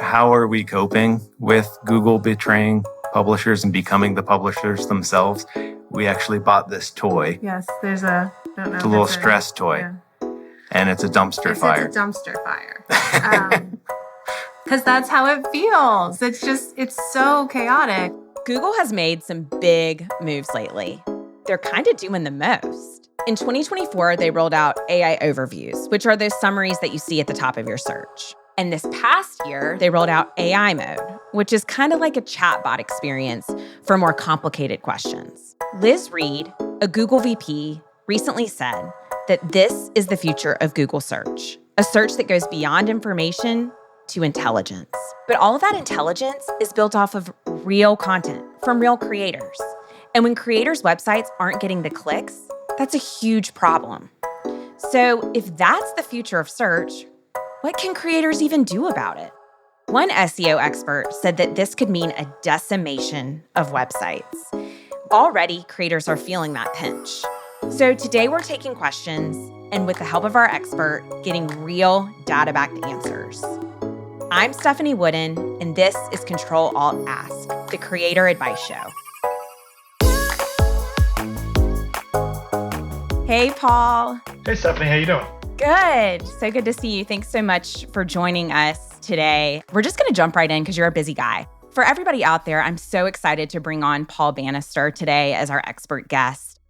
how are we coping with Google betraying publishers and becoming the publishers themselves? We actually bought this toy. Yes, there's a... I don't know. It's a little stress toy. Yeah. And it's a dumpster fire. It's a dumpster fire. Because that's how it feels. It's so chaotic. Google has made some big moves lately. They're kind of doing the most. In 2024, they rolled out AI overviews, which are those summaries that you see at the top of your search. And this past year, they rolled out AI mode, which is kind of like a chatbot experience for more complicated questions. Liz Reed, a Google VP, recently said that this is the future of Google search, a search that goes beyond information to intelligence. But all of that intelligence is built off of real content from real creators. And when creators' websites aren't getting the clicks, that's a huge problem. So if that's the future of search, what can creators even do about it? One SEO expert said that this could mean a decimation of websites. Already, creators are feeling that pinch. So today we're taking questions and with the help of our expert, getting real data-backed answers. I'm Stephanie Wooden, and this is Control Alt Ask, the Creator Advice Show. Hey, Paul. Hey, Stephanie. How you doing? Good. So good to see you. Thanks so much for joining us today. We're just going to jump right in because you're a busy guy. For everybody out there, I'm so excited to bring on Paul Bannister today as our expert guest.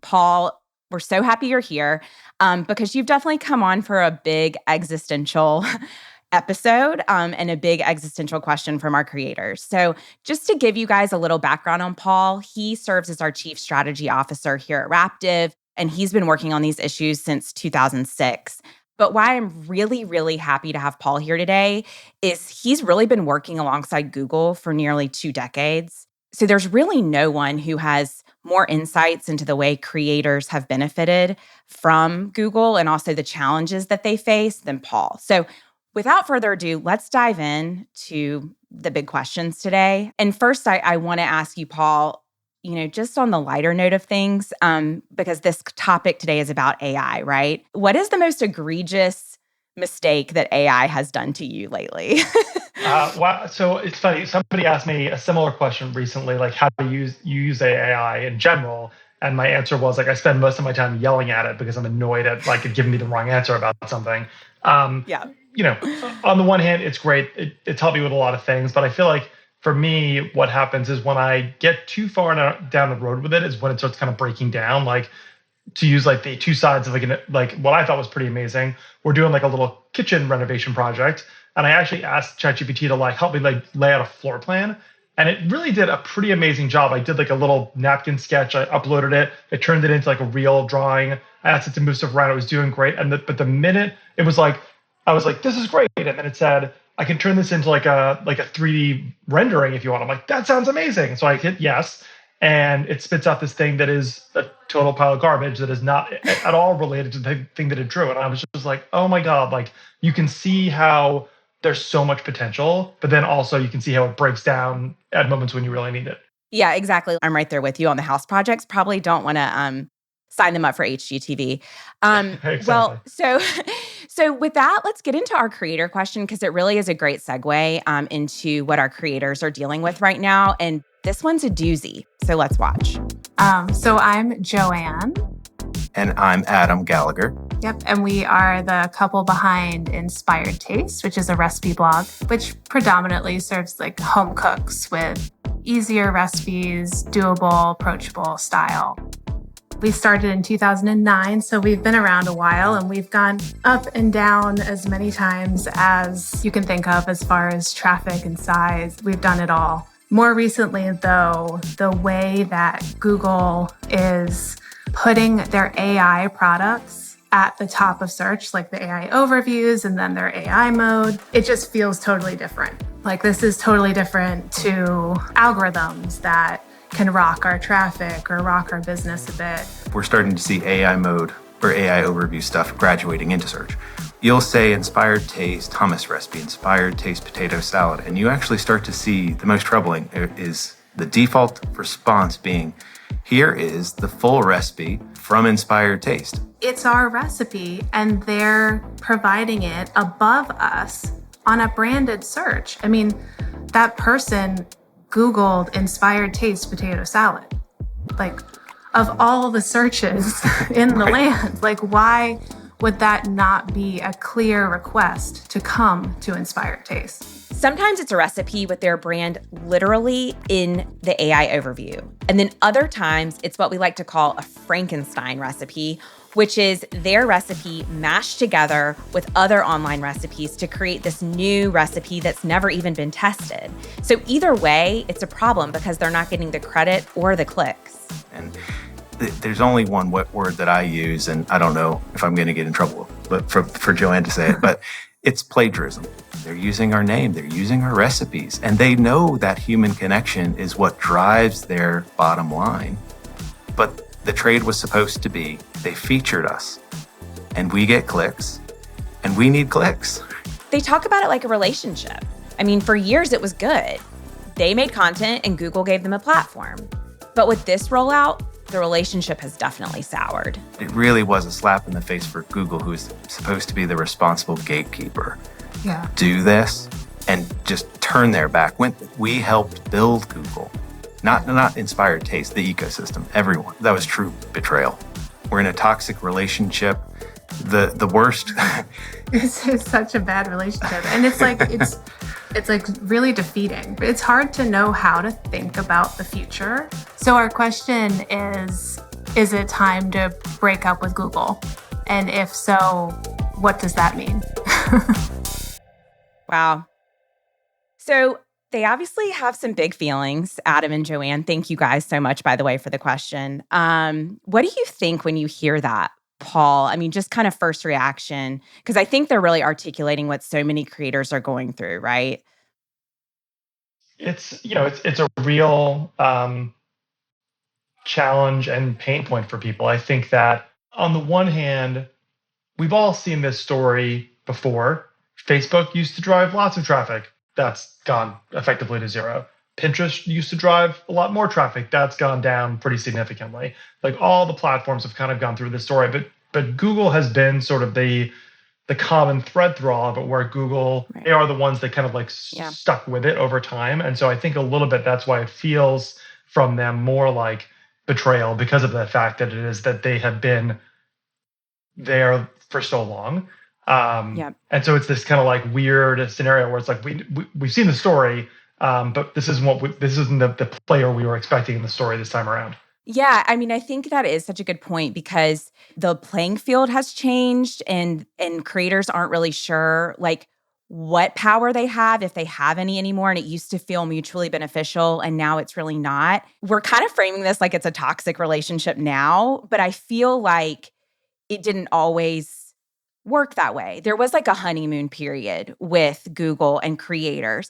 Paul, we're so happy you're here because you've definitely come on for a big existential episode and a big existential question from our creators. So just to give you guys a little background on Paul, he serves as our Chief Strategy Officer here at Raptive, and he's been working on these issues since 2006. But why I'm really, really happy to have Paul here today is he's really been working alongside Google for nearly 2 decades. So there's really no one who has more insights into the way creators have benefited from Google and also the challenges that they face than Paul. So without further ado, let's dive in to the big questions today. And first, I want to ask you, Paul, just on the lighter note of things, because this topic today is about AI, right? What is the most egregious mistake that AI has done to you lately? Wow. So it's funny. Somebody asked me a similar question recently, like how do you use AI in general? And my answer was I spend most of my time yelling at it because I'm annoyed at it giving me the wrong answer about something. Yeah. On the one hand, it's great. It's helped me with a lot of things, but I feel like for me, what happens is when I get too far down the road with it is when it starts kind of breaking down. To use the two sides of what I thought was pretty amazing. We're doing a little kitchen renovation project, and I actually asked ChatGPT to help me lay out a floor plan, and it really did a pretty amazing job. I did a little napkin sketch. I uploaded it. It turned it into a real drawing. I asked it to move stuff around. It was doing great, but the minute it was I was this is great, and then it said, I can turn this into a 3D rendering if you want. I'm that sounds amazing. So I hit yes, and it spits out this thing that is a total pile of garbage that is not at all related to the thing that it drew. And I was just oh my God, you can see how there's so much potential, but then also you can see how it breaks down at moments when you really need it. Yeah, exactly. I'm right there with you on the house projects. Probably don't want to sign them up for HGTV. Exactly. Well, so with that, let's get into our creator question because it really is a great segue into what our creators are dealing with right now. And this one's a doozy. So let's watch. So I'm Joanne. And I'm Adam Gallagher. Yep, and we are the couple behind Inspired Taste, which is a recipe blog, which predominantly serves home cooks with easier recipes, doable, approachable style. We started in 2009, so we've been around a while, and we've gone up and down as many times as you can think of as far as traffic and size. We've done it all. More recently, though, the way that Google is putting their AI products at the top of search, like the AI overviews and then their AI mode, it just feels totally different. This is totally different to algorithms that can rock our traffic or rock our business a bit. We're starting to see AI mode or AI overview stuff graduating into search. You'll say inspired taste hummus recipe, inspired taste potato salad, and you actually start to see the most troubling is the default response being, here is the full recipe from Inspired Taste. It's our recipe, and they're providing it above us on a branded search. I mean, that person Googled inspired taste potato salad. Like, of all the searches in the land, like, why would that not be a clear request to come to Inspired Taste? Sometimes it's a recipe with their brand literally in the AI overview. And then other times it's what we like to call a Frankenstein recipe, which is their recipe mashed together with other online recipes to create this new recipe that's never even been tested. So either way, it's a problem because they're not getting the credit or the clicks. And there's only one word that I use, and I don't know if I'm going to get in trouble but for Joanne to say it, but it's plagiarism. They're using our name, they're using our recipes, and they know that human connection is what drives their bottom line. But the trade was supposed to be, they featured us, and we get clicks, and we need clicks. They talk about it like a relationship. I mean, for years it was good. They made content and Google gave them a platform. But with this rollout, the relationship has definitely soured. It really was a slap in the face for Google, who's supposed to be the responsible gatekeeper. Yeah. Do this and just turn their back. When we helped build Google, not Inspired Taste, the ecosystem, everyone. That was true betrayal. We're in a toxic relationship. The worst. It's such a bad relationship. And it's like really defeating. It's hard to know how to think about the future. So our question is it time to break up with Google? And if so, what does that mean? Wow. So they obviously have some big feelings, Adam and Joanne. Thank you guys so much, by the way, for the question. What do you think when you hear that, Paul? I mean, just kind of first reaction, because I think they're really articulating what so many creators are going through, right? It's a real challenge and pain point for people. I think that on the one hand, we've all seen this story before. Facebook used to drive lots of traffic. That's gone effectively to zero. Pinterest used to drive a lot more traffic. That's gone down pretty significantly. Like, all the platforms have kind of gone through this story, but Google has been sort of the common thread through all of it, where Google, Right. They are the ones that kind of like stuck with it over time. And so I think a little bit that's why it feels from them more like betrayal, because of the fact that it is that they have been there for so long. And so it's this kind of like weird scenario where it's like we've seen the story, but this isn't the player we were expecting in the story this time around. Yeah, I mean, I think that is such a good point, because the playing field has changed and creators aren't really sure like what power they have, if they have any anymore. And it used to feel mutually beneficial, and now it's really not. We're kind of framing this like it's a toxic relationship now, but I feel like it didn't always work that way. There was like a honeymoon period with Google and creators.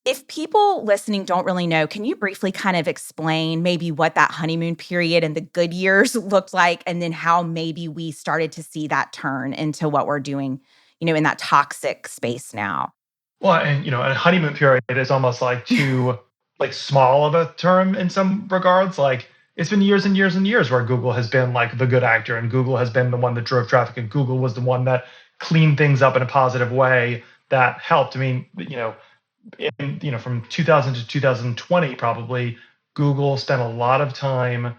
If people listening don't really know, can you briefly kind of explain maybe what that honeymoon period and the good years looked like, and then how maybe we started to see that turn into what we're doing, in that toxic space now? Well, and a honeymoon period is almost like too like small of a term in some regards. Like, it's been years and years and years where Google has been like the good actor, and Google has been the one that drove traffic, and Google was the one that cleaned things up in a positive way that helped. I mean, from 2000 to 2020, probably Google spent a lot of time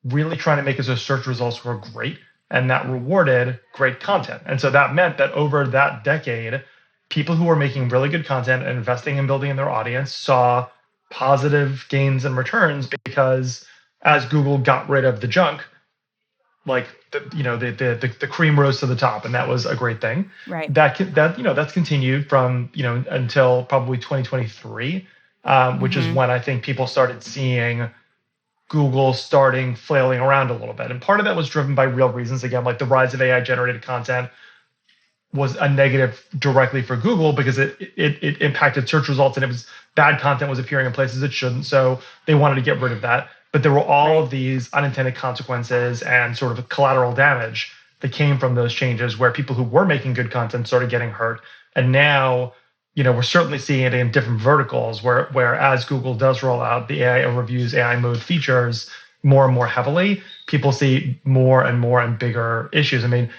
really trying to make it so search results were great, and that rewarded great content. And so that meant that over that decade, people who were making really good content and investing in building in their audience saw positive gains and returns, because as Google got rid of the junk, like the cream rose to the top, and that was a great thing. Right. That's continued from until probably 2023, which is when I think people started seeing Google starting flailing around a little bit, and part of that was driven by real reasons. Again, like the rise of AI generated content was a negative directly for Google, because it impacted search results, and it was bad content was appearing in places it shouldn't. So they wanted to get rid of that. But there were all of these unintended consequences and sort of collateral damage that came from those changes, where people who were making good content started getting hurt. And now, we're certainly seeing it in different verticals where as Google does roll out the AI overviews, AI mode features more and more heavily, people see more and more and bigger issues. I mean,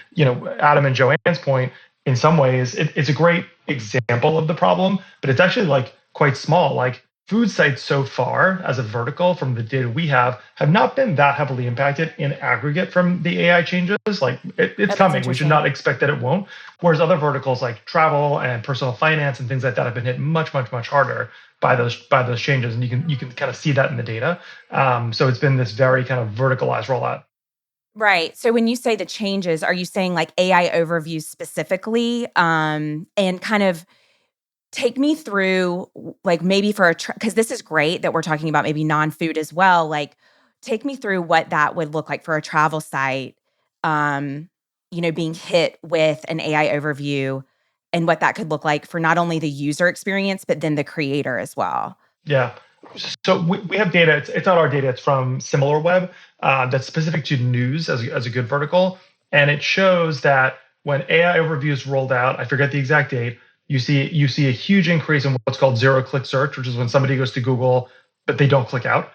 Adam and Joanne's point, in some ways, it's a great example of the problem, but it's actually like quite small. Like food sites so far as a vertical from the data we have not been that heavily impacted in aggregate from the AI changes. Like it's Oh, that's coming. We should interesting. not expect that it won't. Whereas other verticals like travel and personal finance and things like that have been hit much, much, much harder by those changes. And you can kind of see that in the data. So it's been this very kind of verticalized rollout. Right. So when you say the changes, are you saying like AI overviews specifically? And kind of take me through, like maybe for because this is great that we're talking about maybe non-food as well. Like, take me through what that would look like for a travel site, um, being hit with an AI overview and what that could look like for not only the user experience, but then the creator as well. Yeah. So we have data. It's not our data. It's from SimilarWeb that's specific to news as a good vertical. And it shows that when AI overviews rolled out, I forget the exact date, you see a huge increase in what's called zero-click search, which is when somebody goes to Google, but they don't click out.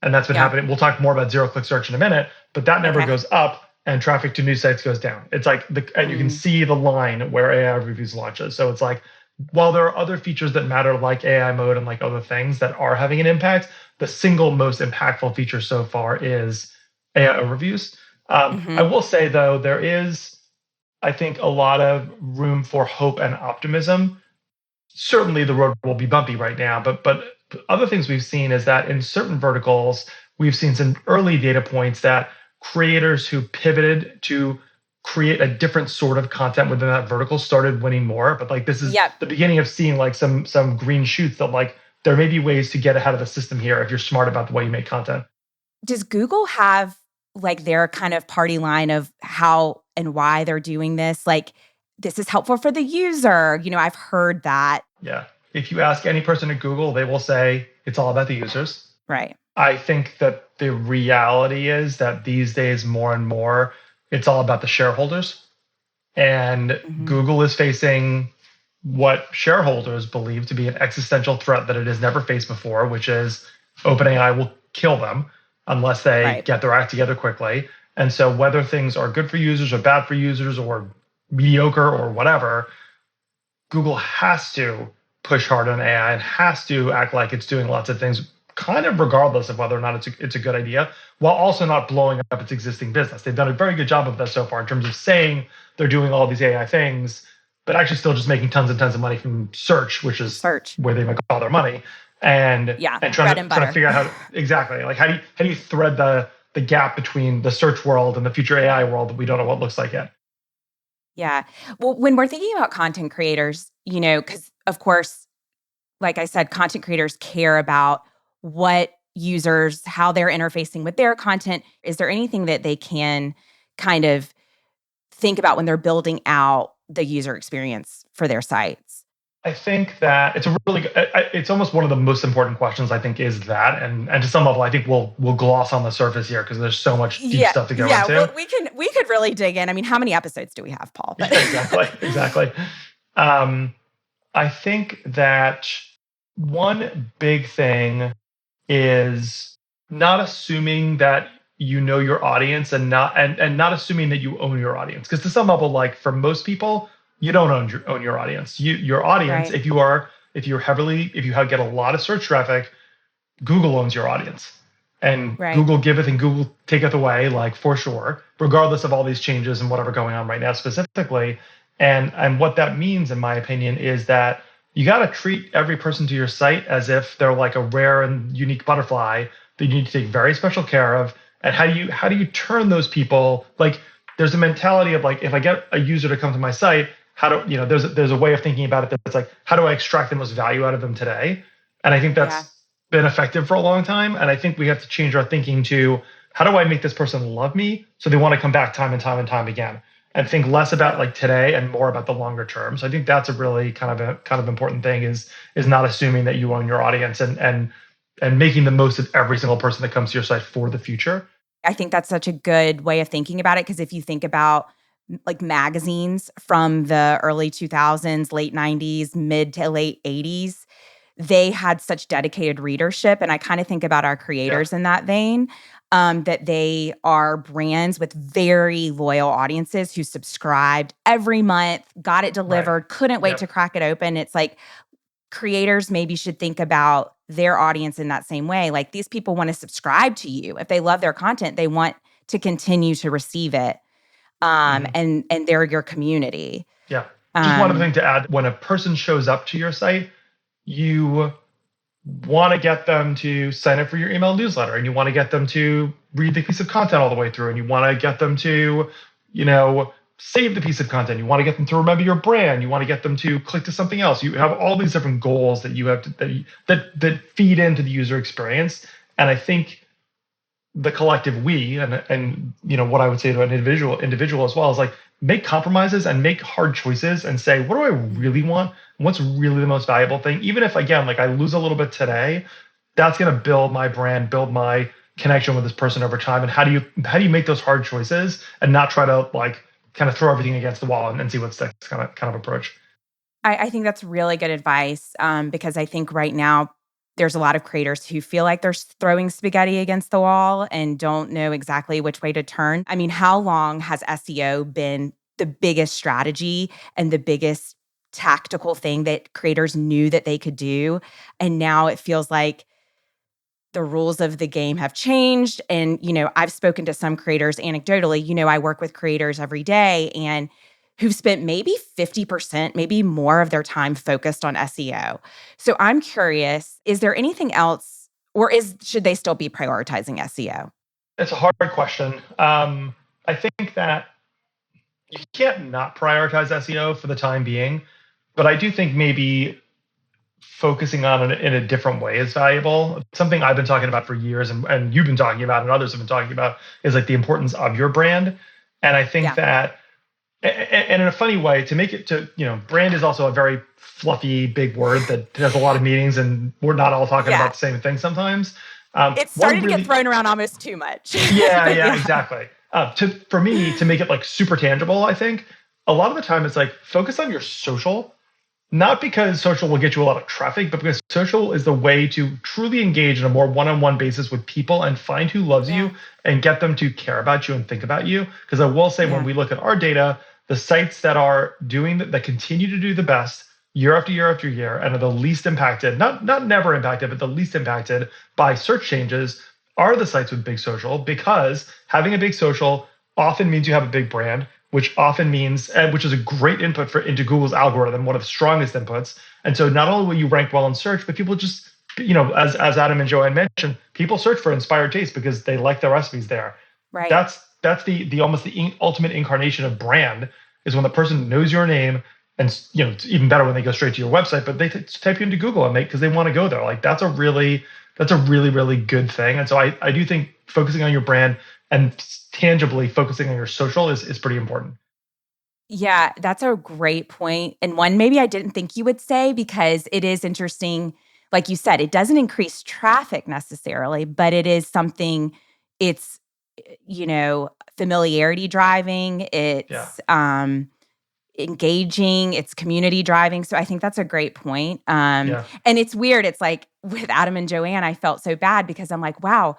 And that's been Yeah. happening. We'll talk more about zero-click search in a minute, but that number Okay. goes up and traffic to news sites goes down. It's like and you can Mm, see the line where AI overviews launches. So it's like while there are other features that matter like AI mode and like other things that are having an impact, the single most impactful feature so far is AI overviews. I mhm. will say though, there is, I think, a lot of room for hope and optimism. Certainly the road will be bumpy right now, but other things we've seen is that in certain verticals, we've seen some early data points that creators who pivoted to create a different sort of content within that vertical started winning more. But like this is Yep. the beginning of seeing like some green shoots that like there may be ways to get ahead of the system here if you're smart about the way you make content. Does Google have like their kind of party line of how and why they're doing this? Like, this is helpful for the user. I've heard that. Yeah. If you ask any person at Google, they will say it's all about the users. Right. I think that the reality is that these days, more and more, it's all about the shareholders. And Hmm. Google is facing what shareholders believe to be an existential threat that it has never faced before, which is OpenAI will kill them unless they Right. get their act together quickly. And so, whether things are good for users or bad for users or mediocre or whatever, Google has to push hard on AI and has to act like it's doing lots of things, kind of regardless of whether or not it's a good idea, while also not blowing up its existing business. They've done a very good job of that so far in terms of saying they're doing all these AI things, but actually still just making tons and tons of money from search, which is Search. where they make all their money, and Yeah. and Bread and trying to butter. figure out how exactly like how do you thread the gap between the search world and the future AI world that we don't know what looks like yet. Yeah. Well, when we're thinking about content creators, because of course, like I said, content creators care about what users, how they're interfacing with their content. Is there anything that they can kind of think about when they're building out the user experience for their sites? I think that it's a really it's almost one of the most important questions I think is that and to some level I think we'll gloss on the surface here because there's so much deep Yeah, stuff to go yeah. into. Well, we could really dig in. I mean, how many episodes do we have, Paul? But Yeah, exactly, exactly. Um, I think that one big thing is not assuming that you know your audience and not assuming that you own your audience because to some level like for most people you don't own your audience your audience right, if you get a lot of search traffic, Google owns your audience and right, Google giveth and Google taketh away, like for sure, regardless of all these changes and whatever going on right now specifically. And what that means, in my opinion, is that you got to treat every person to your site as if they're like a rare and unique butterfly that you need to take very special care of. And how do you turn those people like there's a mentality of like if I get a user to come to my site, how do there's a way of thinking about it that's like how do I extract the most value out of them today? And I think yeah, that's been effective for a long time. And I think we have to change our thinking to how do I make this person love me so they want to come back time and time and time again and think less about totally. like today and more about the longer term. So I think that's a really kind of important thing is not assuming that you own your audience and making the most of every single person that comes to your site for the future. I think that's such a good way of thinking about it because if you think about like magazines from the early 2000s, late 90s, mid to late 80s, they had such dedicated readership. And I kind of think about our Yeah. creators in that vein. that they are brands with very loyal audiences who subscribed every month, got it delivered, couldn't wait to crack it open. It's like creators maybe should think about their audience in that same way. Like these people want to subscribe to you. If they love their content, they want to continue to receive it. And they're your community. Yeah. Just one other thing to add. When a person shows up to your site, you want to get them to sign up for your email newsletter, and you want to get them to read the piece of content all the way through, and you want to get them to, save the piece of content. You want to get them to remember your brand. You want to get them to click to something else. You have all these different goals that you have to, that feed into the user experience. And I think the collective we and what I would say to an individual as well is like, make compromises and make hard choices and say, what do I really want? What's really the most valuable thing? Even if, again, like I lose a little bit today, that's going to build my brand, build my connection with this person over time. And how do you make those hard choices and not try to like kind of throw everything against the wall and see what sticks kind of approach? I think that's really good advice because I think right now there's a lot of creators who feel like they're throwing spaghetti against the wall and don't know exactly which way to turn. I mean, how long has SEO been the biggest strategy and the biggest tactical thing that creators knew that they could do? And now it feels like the rules of the game have changed. And, I've spoken to some creators anecdotally. I work with creators every day and who've spent maybe 50%, maybe more of their time focused on SEO. So I'm curious, is there anything else, or should they still be prioritizing SEO? It's a hard question. I think that you can't not prioritize SEO for the time being, but I do think maybe focusing on it in a different way is valuable. Something I've been talking about for years and you've been talking about and others have been talking about is like the importance of your brand. And I think that, and in a funny way, to make it to, brand is also a very fluffy, big word that has a lot of meanings, and we're not all talking about the same thing sometimes. It's starting to get thrown around almost too much. Yeah, exactly. For me, to make it like super tangible, I think a lot of the time it's like focus on your social. Not because social will get you a lot of traffic, but because social is the way to truly engage in a more one-on-one basis with people and find who loves you and get them to care about you and think about you. Because I will say, when we look at our data, the sites that are that continue to do the best year after year after year and are the least impacted, not never impacted, but the least impacted by search changes are the sites with big social, because having a big social often means you have a big brand, which often means, which is a great input into Google's algorithm, one of the strongest inputs. And so not only will you rank well in search, but people just, as Adam and Joanne mentioned, people search for inspired taste because they like the recipes there. Right. That's the almost the ultimate incarnation of brand, is when the person knows your name, and it's even better when they go straight to your website, but they type you into Google and because they want to go there. Like that's a really, really good thing. And so I do think focusing on your brand and tangibly focusing on your social is pretty important. Yeah, that's a great point. And one maybe I didn't think you would say, because it is interesting. Like you said, it doesn't increase traffic necessarily, but it is something, it's, familiarity driving, it's engaging, it's community driving. So I think that's a great point. And it's weird. It's like with Adam and Joanne, I felt so bad because I'm like, wow,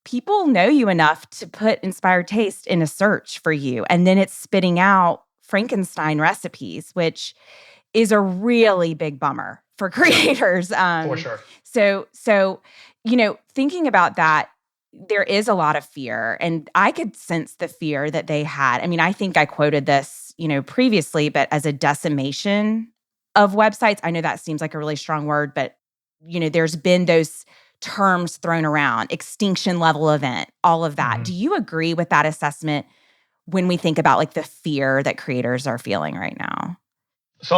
people know you enough to put inspired taste in a search for you. And then it's spitting out Frankenstein recipes, which is a really big bummer for creators. For sure. So, thinking about that, there is a lot of fear, and I could sense the fear that they had. I mean, I think I quoted this, previously, but as a decimation of websites, I know that seems like a really strong word, but, there's been those terms thrown around, extinction level event, all of that. Mm-hmm. Do you agree with that assessment when we think about like the fear that creators are feeling right now? So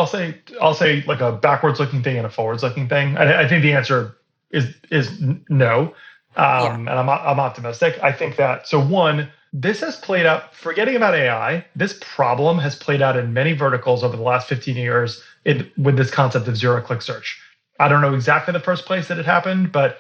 I'll say like a backwards looking thing and a forwards looking thing. I think the answer is no. And I'm optimistic. I think that, so one, this has played out, forgetting about AI, this problem has played out in many verticals over the last 15 years with this concept of zero-click search. I don't know exactly the first place that it happened, but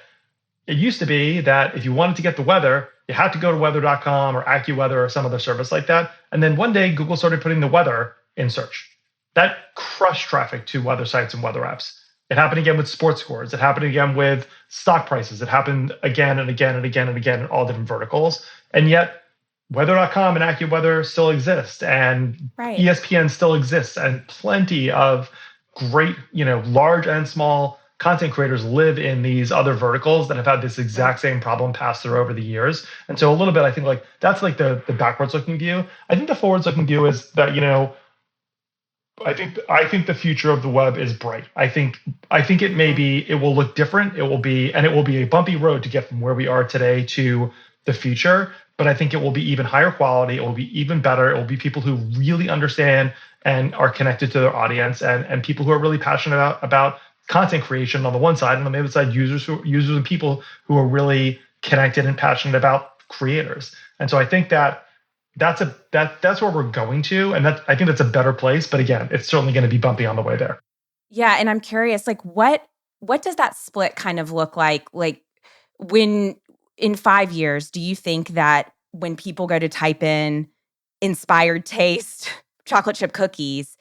it used to be that if you wanted to get the weather, you had to go to weather.com or AccuWeather or some other service like that. And then one day, Google started putting the weather in search. That crushed traffic to weather sites and weather apps. It happened again with sports scores. It happened again with stock prices. It happened again and again and again and again in all different verticals. And yet, weather.com and AccuWeather still exist, and Right. ESPN still exists, and plenty of great, large and small content creators live in these other verticals that have had this exact same problem pass through over the years. And so a little bit, I think like that's like the backwards looking view. I think the forwards looking view is that, I think the future of the web is bright. I think it will look different. It will be a bumpy road to get from where we are today to the future. But I think it will be even higher quality. It will be even better. It will be people who really understand and are connected to their audience, and people who are really passionate about content creation on the one side, and on the other side, users and people who are really connected and passionate about creators. And so I think that's where we're going to, and I think that's a better place. But again, it's certainly going to be bumpy on the way there. Yeah, and I'm curious, like what does that split kind of look like? Like when in 5 years, do you think that when people go to type in inspired taste chocolate chip cookies,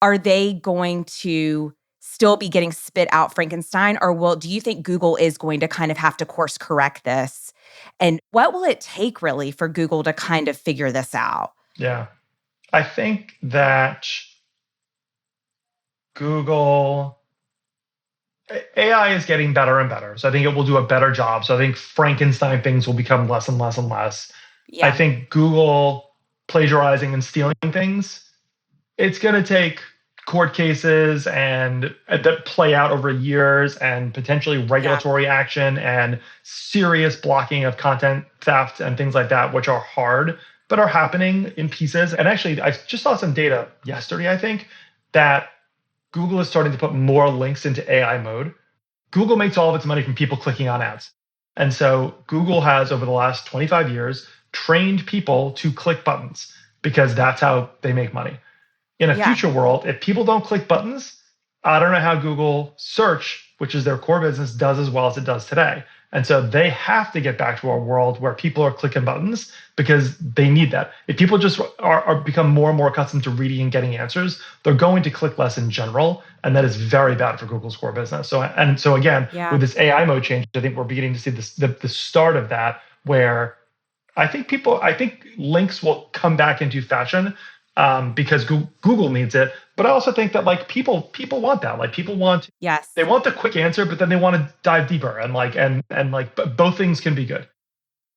are they going to still be getting spit out Frankenstein, or do you think Google is going to kind of have to course correct this? And what will it take really for Google to kind of figure this out? Yeah. I think that Google AI is getting better and better. So I think it will do a better job. So I think Frankenstein things will become less and less and less. Yeah. I think Google plagiarizing and stealing things, it's going to take court cases and that play out over years, and potentially regulatory action and serious blocking of content theft and things like that, which are hard, but are happening in pieces. And actually, I just saw some data yesterday, I think, that Google is starting to put more links into AI mode. Google makes all of its money from people clicking on ads. And so Google has, over the last 25 years, trained people to click buttons because that's how they make money. In a future world, if people don't click buttons, I don't know how Google search, which is their core business, does as well as it does today. And so they have to get back to a world where people are clicking buttons because they need that. If people just are become more and more accustomed to reading and getting answers, they're going to click less in general, and that is very bad for Google's core business. So again, with this AI mode change, I think we're beginning to see the start of that, where I think links will come back into fashion. Because Google needs it, but I also think that like people want that. Like people want, they want the quick answer, but then they want to dive deeper, and both things can be good.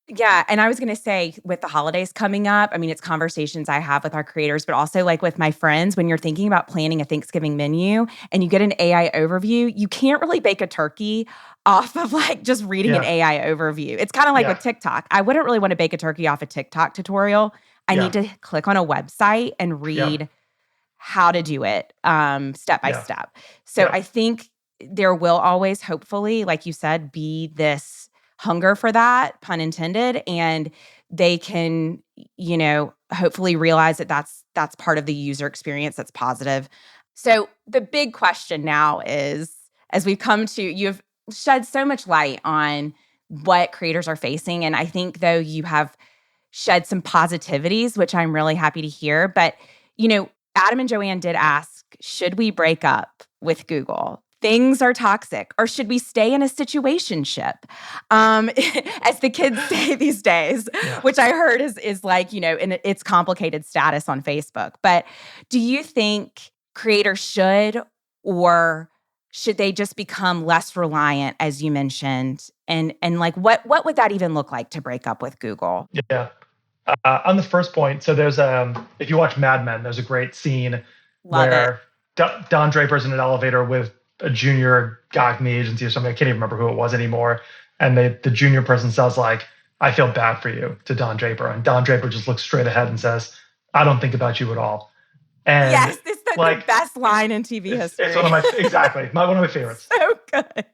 Yeah, and I was going to say, with the holidays coming up, I mean, it's conversations I have with our creators, but also like with my friends. When you're thinking about planning a Thanksgiving menu and you get an AI overview, you can't really bake a turkey off of like just reading an AI overview. It's kind of like with TikTok. I wouldn't really want to bake a turkey off a TikTok tutorial. I need to click on a website and read how to do it step by step. So I think there will always, hopefully, like you said, be this hunger for that, pun intended, and they can, hopefully realize that that's part of the user experience that's positive. So the big question now is, as we've come to, you've shed so much light on what creators are facing, and I think though you have shed some positivities, which I'm really happy to hear. But, Adam and Joanne did ask, should we break up with Google? Things are toxic, or should we stay in a situationship? As the kids say these days, which I heard is like, in its complicated status on Facebook. But do you think creators should, or should they just become less reliant, as you mentioned? And like, what would that even look like to break up with Google? Yeah. On the first point, so there's if you watch Mad Men, there's a great scene where Don Draper's in an elevator with a junior guy from the agency or something. I can't even remember who it was anymore. And the junior person says like, "I feel bad for you," to Don Draper. And Don Draper just looks straight ahead and says, "I don't think about you at all." And yes, it's the best line in TV history. It's one of my one of my favorites. So good.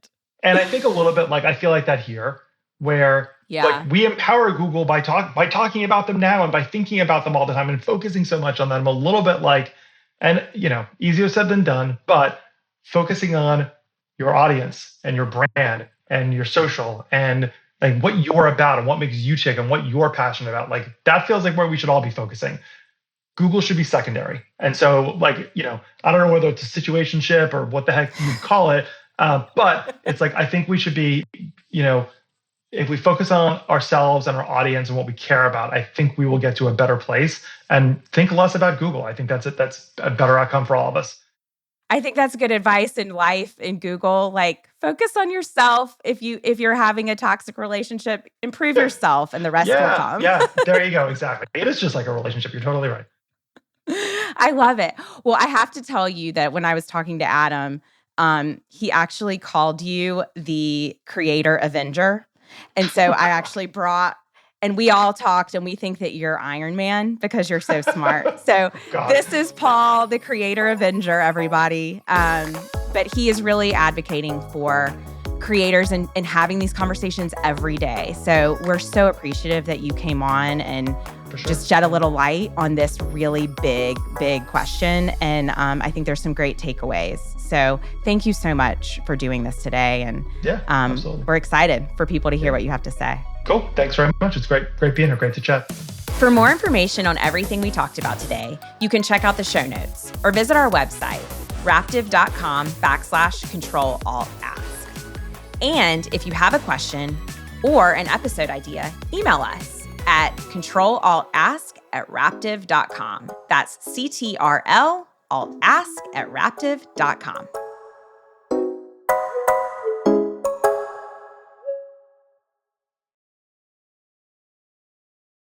And I think a little bit like I feel like that here, where like we empower Google by talking about them now and by thinking about them all the time and focusing so much on them. A little bit like, and easier said than done, but focusing on your audience and your brand and your social and like what you're about and what makes you tick and what you're passionate about. Like that feels like where we should all be focusing. Google should be secondary. And so, like, I don't know whether it's a situationship or what the heck you call it, but it's like, I think we should be, if we focus on ourselves and our audience and what we care about, I think we will get to a better place and think less about Google. I think that's it. That's a better outcome for all of us. I think that's good advice in life, in Google. Like, focus on yourself. If you're having a toxic relationship, improve yourself and the rest will come. Yeah, there you go. Exactly. It is just like a relationship. You're totally right. I love it. Well, I have to tell you that when I was talking to Adam, he actually called you the creator Avenger. And so I actually and we all talked and we think that you're Iron Man because you're so smart. So this is Paul, the creator Avenger, everybody. But he is really advocating for creators and having these conversations every day. So we're so appreciative that you came on and just shed a little light on this really big, big question. And I think there's some great takeaways. So thank you so much for doing this today. And absolutely. We're excited for people to hear what you have to say. Cool. Thanks very much. It's great being here. Great to chat. For more information on everything we talked about today, you can check out the show notes or visit our website, raptive.com/control-alt-ask. And if you have a question or an episode idea, email us at control-alt-ask@raptive.com. That's CTRL alt-ask@raptive.com.